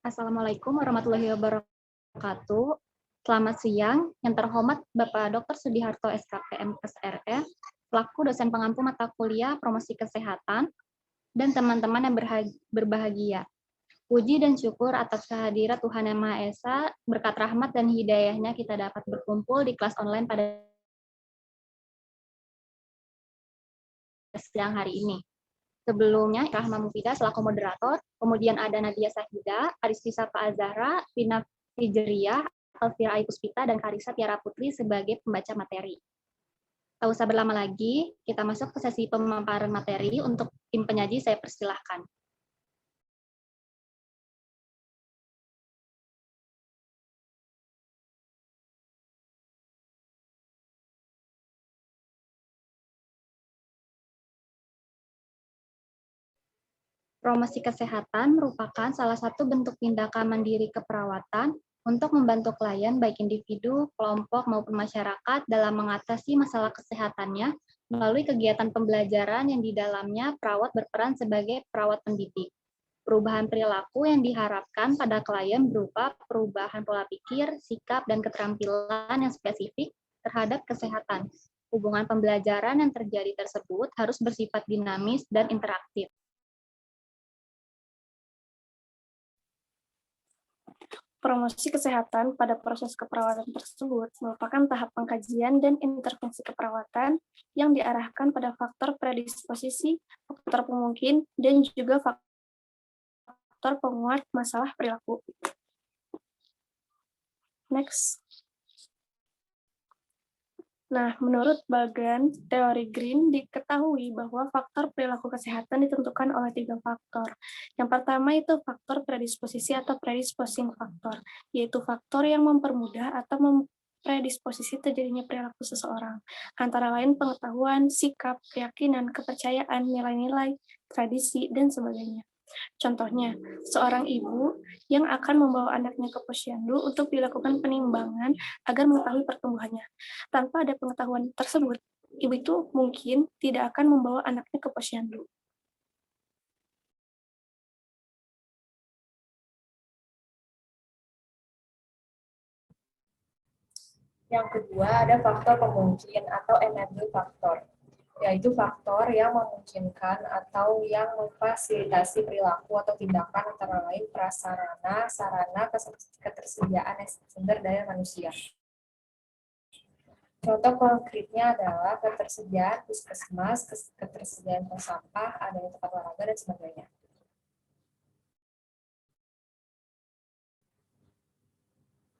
Assalamualaikum warahmatullahi wabarakatuh. Selamat siang, yang terhormat Bapak Dr. Sudiharto SKP MSRE, selaku dosen pengampu mata kuliah promosi kesehatan, dan teman-teman yang berbahagia. Puji dan syukur atas kehadirat Tuhan Yang Maha Esa, berkat rahmat dan hidayahnya kita dapat berkumpul di kelas online pada siang hari ini. Sebelumnya, Rahma Mufidah selaku moderator, kemudian ada Nadia Sahida, Aristisa Pak Azahra, Vina Fijriyah, Alfira Aipuspita, dan Karisa Tiara Putri sebagai pembaca materi. Tak usah berlama lagi, kita masuk ke sesi pemaparan materi. Untuk tim penyaji, saya persilahkan. Promosi kesehatan merupakan salah satu bentuk tindakan mandiri keperawatan untuk membantu klien baik individu, kelompok, maupun masyarakat dalam mengatasi masalah kesehatannya melalui kegiatan pembelajaran yang di dalamnya perawat berperan sebagai perawat pendidik. Perubahan perilaku yang diharapkan pada klien berupa perubahan pola pikir, sikap, dan keterampilan yang spesifik terhadap kesehatan. Hubungan pembelajaran yang terjadi tersebut harus bersifat dinamis dan interaktif. Promosi kesehatan pada proses keperawatan tersebut merupakan tahap pengkajian dan intervensi keperawatan yang diarahkan pada faktor predisposisi, faktor pemungkin, dan juga faktor penguat masalah perilaku. Next. Nah, menurut bagan teori Green, diketahui bahwa faktor perilaku kesehatan ditentukan oleh 3 faktor. Yang pertama itu faktor predisposisi atau predisposing factor, yaitu faktor yang mempermudah atau mempredisposisi terjadinya perilaku seseorang, antara lain pengetahuan, sikap, keyakinan, kepercayaan, nilai-nilai, tradisi, dan sebagainya. Contohnya, seorang ibu yang akan membawa anaknya ke posyandu untuk dilakukan penimbangan agar mengetahui pertumbuhannya. Tanpa ada pengetahuan tersebut, ibu itu mungkin tidak akan membawa anaknya ke posyandu. Yang kedua ada faktor pemungkin atau enabling factor, yaitu faktor yang memungkinkan atau yang memfasilitasi perilaku atau tindakan antara lain prasarana, sarana, ketersediaan sumber daya manusia. Contoh konkretnya adalah ketersediaan puskesmas, ketersediaan tong sampah, adanya tempat olahraga, dan sebagainya.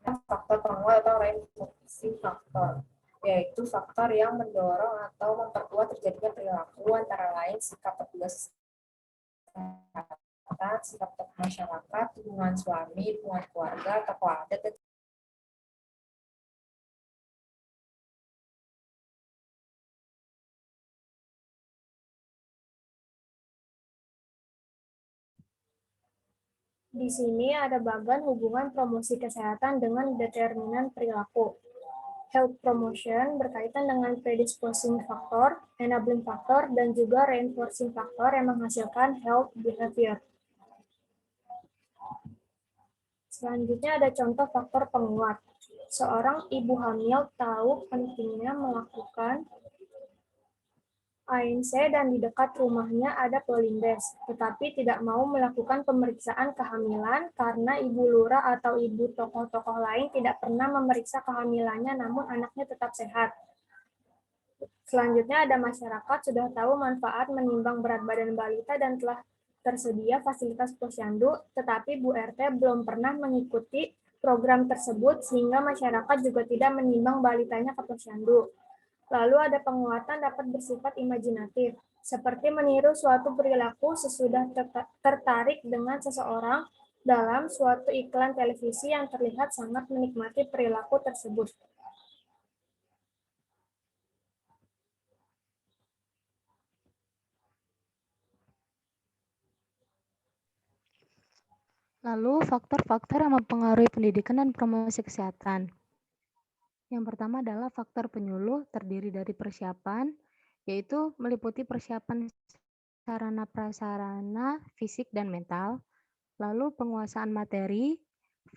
Faktor penguat atau reinforcing faktor, yaitu faktor yang mendorong atau memperkuat terjadinya perilaku antara lain sikap petugas kesehatan, sikap tokoh masyarakat, hubungan suami, hubungan keluarga, tokoh adat, dan di sini ada bagan hubungan promosi kesehatan dengan determinan perilaku. Health promotion berkaitan dengan predisposing factor, enabling factor, dan juga reinforcing factor yang menghasilkan health behavior. Selanjutnya ada contoh faktor penguat. Seorang ibu hamil tahu pentingnya melakukan ANC dan di dekat rumahnya ada Polindes, tetapi tidak mau melakukan pemeriksaan kehamilan karena ibu lurah atau ibu tokoh-tokoh lain tidak pernah memeriksa kehamilannya namun anaknya tetap sehat. Selanjutnya ada masyarakat sudah tahu manfaat menimbang berat badan balita dan telah tersedia fasilitas posyandu, tetapi Bu RT belum pernah mengikuti program tersebut sehingga masyarakat juga tidak menimbang balitanya ke posyandu. Lalu ada penguatan dapat bersifat imajinatif, seperti meniru suatu perilaku sesudah tertarik dengan seseorang dalam suatu iklan televisi yang terlihat sangat menikmati perilaku tersebut. Lalu, faktor-faktor yang mempengaruhi pendidikan dan promosi kesehatan. Yang pertama adalah faktor penyuluh, terdiri dari persiapan, yaitu meliputi persiapan sarana prasarana fisik dan mental. Lalu penguasaan materi,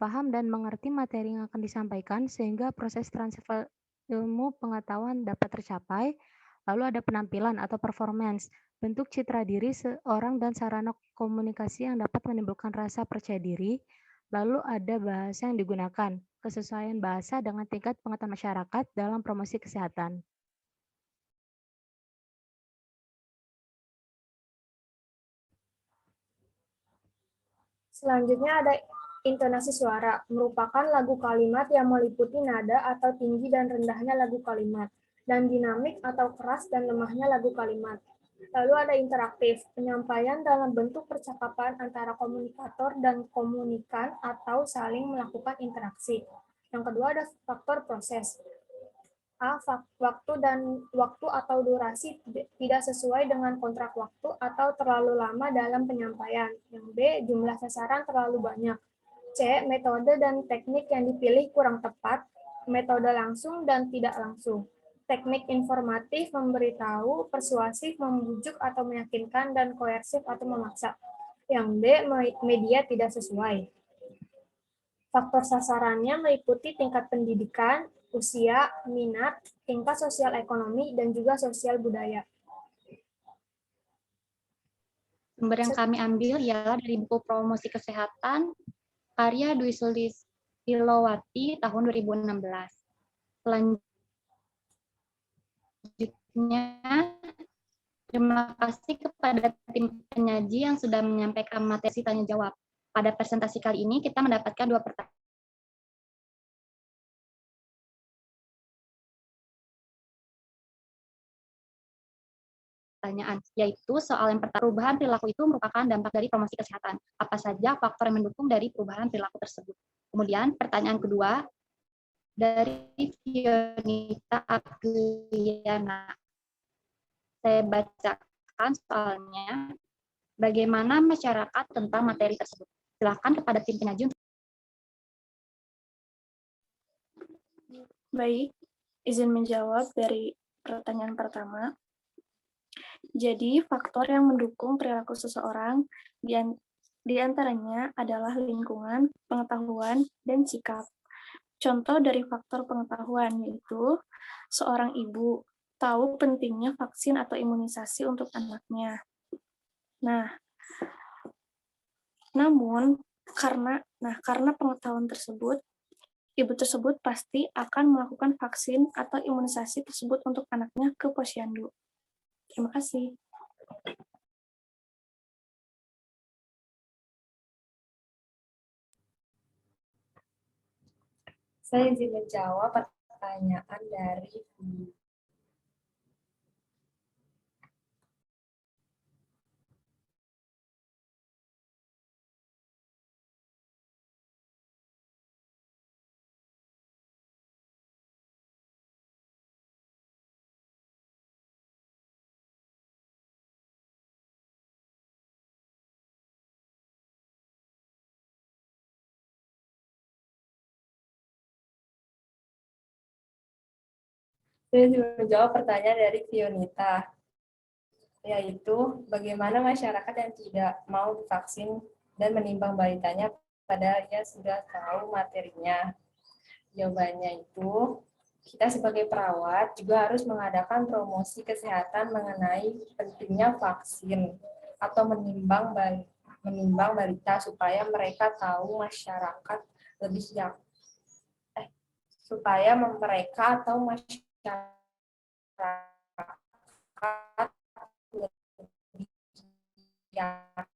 paham dan mengerti materi yang akan disampaikan sehingga proses transfer ilmu pengetahuan dapat tercapai. Lalu ada penampilan atau performance, bentuk citra diri seorang dan sarana komunikasi yang dapat menimbulkan rasa percaya diri. Lalu ada bahasa yang digunakan, kesesuaian bahasa dengan tingkat pengetahuan masyarakat dalam promosi kesehatan. Selanjutnya ada intonasi suara, merupakan lagu kalimat yang meliputi nada atau tinggi dan rendahnya lagu kalimat, dan dinamik atau keras dan lemahnya lagu kalimat. Lalu ada interaktif, penyampaian dalam bentuk percakapan antara komunikator dan komunikan atau saling melakukan interaksi. Yang kedua ada faktor proses. A. Waktu atau durasi tidak sesuai dengan kontrak waktu atau terlalu lama dalam penyampaian. Yang B. Jumlah sasaran terlalu banyak. C. Metode dan teknik yang dipilih kurang tepat. Metode langsung dan tidak langsung. Teknik informatif, memberitahu, persuasif, membujuk atau meyakinkan, dan koersif atau memaksa. Yang D. Media tidak sesuai. Faktor sasarannya meliputi tingkat pendidikan, usia, minat, tingkat sosial ekonomi, dan juga sosial budaya. Sumber yang kami ambil ialah dari buku Promosi Kesehatan, karya Dwi Sulistilowati tahun 2016. Selanjutnya, terima kasih kepada tim penyaji yang sudah menyampaikan materi tanya jawab. Pada presentasi kali ini kita mendapatkan 2 pertanyaan, yaitu soal yang pertama, perubahan perilaku itu merupakan dampak dari promosi kesehatan. Apa saja faktor yang mendukung dari perubahan perilaku tersebut? Kemudian pertanyaan kedua, dari Fionita Agliana. Saya bacakan soalnya, bagaimana masyarakat tentang materi tersebut. Silakan kepada tim penyaji. Baik, izin menjawab dari pertanyaan pertama. Jadi, faktor yang mendukung perilaku seseorang di antaranya adalah lingkungan, pengetahuan, dan sikap. Contoh dari faktor pengetahuan yaitu seorang ibu tahu pentingnya vaksin atau imunisasi untuk anaknya. Nah, namun karena pengetahuan tersebut, ibu tersebut pasti akan melakukan vaksin atau imunisasi tersebut untuk anaknya ke posyandu. Terima kasih. Saya izin menjawab pertanyaan dari Saya juga menjawab pertanyaan dari Fionita, yaitu bagaimana masyarakat yang tidak mau divaksin dan menimbang balitanya padahal ia sudah tahu materinya. Jawabannya itu, kita sebagai perawat juga harus mengadakan promosi kesehatan mengenai pentingnya vaksin atau menimbang balita supaya mereka tahu masyarakat lebih supaya mereka atau masyarakat lebih yakin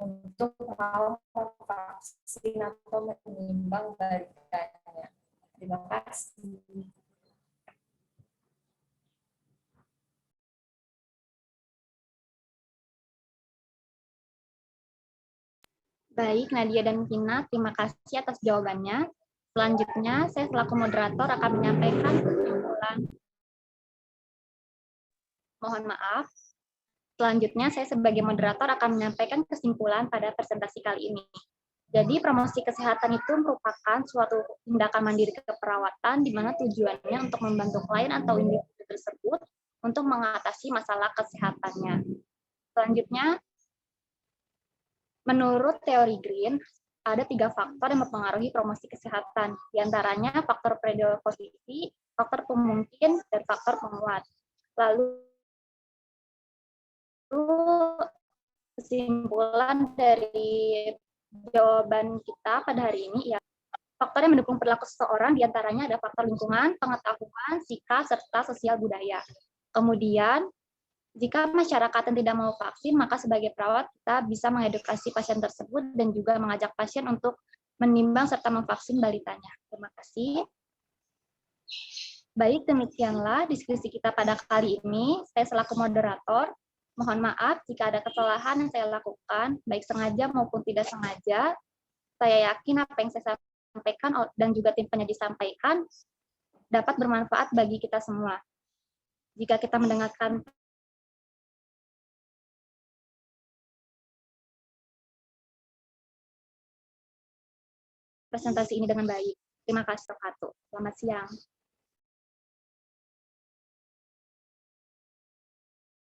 untuk mau vaksin atau menimbang balitanya. Terima kasih. Baik, Nadia dan Vina, terima kasih atas jawabannya. Selanjutnya, saya selaku moderator akan menyampaikan kesimpulan. Mohon maaf. Selanjutnya, saya sebagai moderator akan menyampaikan kesimpulan pada presentasi kali ini. Jadi, promosi kesehatan itu merupakan suatu tindakan mandiri keperawatan di mana tujuannya untuk membantu klien atau individu tersebut untuk mengatasi masalah kesehatannya. Selanjutnya, menurut teori Green, ada 3 faktor yang mempengaruhi promosi kesehatan, diantaranya faktor predisposisi, faktor pemungkin, dan faktor penguat. Lalu, kesimpulan dari jawaban kita pada hari ini, ya, faktor yang mendukung perilaku seseorang diantaranya ada faktor lingkungan, pengetahuan, sikap, serta sosial budaya. Kemudian, jika masyarakat yang tidak mau vaksin, maka sebagai perawat kita bisa mengedukasi pasien tersebut dan juga mengajak pasien untuk menimbang serta memvaksin balitanya. Terima kasih. Baik, demikianlah diskusi kita pada kali ini. Saya selaku moderator, mohon maaf jika ada kesalahan yang saya lakukan, baik sengaja maupun tidak sengaja. Saya yakin apa yang saya sampaikan dan juga tim penyaji sampaikan dapat bermanfaat bagi kita semua. Jika kita mendengarkan presentasi ini dengan baik. Terima kasih, Kak. Selamat siang.